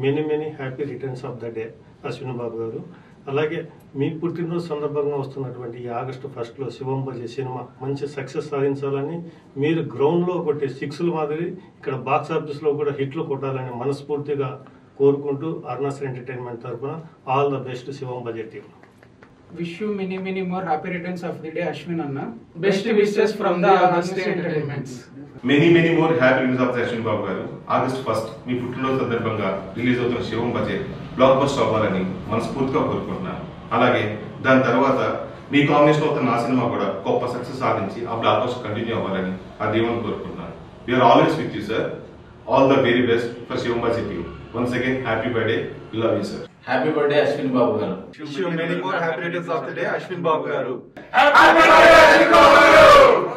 Many happy returns of the day Ashwin Babu గారు. అలాగే మీ పుట్టినరోజు సందర్భంగా వస్తున్నటువంటి ఈ ఆగస్టు 1 శివం బజే సినిమా మంచి సక్సెస్ సాధించాలని, మీరు గ్రౌండ్లో కొట్టే 6ల మాదిరి ఇక్కడ బాక్స్ ఆఫీస్లో కూడా హిట్లు కొట్టాలని మనస్ఫూర్తిగా కోరుకుంటూ అర్నాస్ ఎంటర్టైన్మెంట్ తరఫున all the best Shivam Bhaje team. Wish you many more happy returns of the day, Ashwin Anna. Best wishes from the Arnast Entertainments. Many more happy returns of the Ashwin Babu garu. August 1 మీ పుట్టినరోజు సందర్భంగా release అవుతున్న శివం బజే block buster అవ్వాలని మనస్ఫూర్తిగా కోరుకుంటున్నాను. అలాగే దాని తర్వాత మీ combination అవుతున్న నా సినిమా కూడా గొప్ప సక్సెస్ సాధించి ఆ బ్లాక్ బస్టర్ కంటిన్యూ అవ్వాలని ఆ దేవుని కోరుకుంటున్నాను. We are always with you sir. All the very best for Shivam Bhaje team. Once again, happy birthday. Love you, sir. Happy birthday, Ashwin Babu garu. Wish you many more happy returns of the day, Ashwin Babu garu. Happy birthday, Ashwin Babu garu.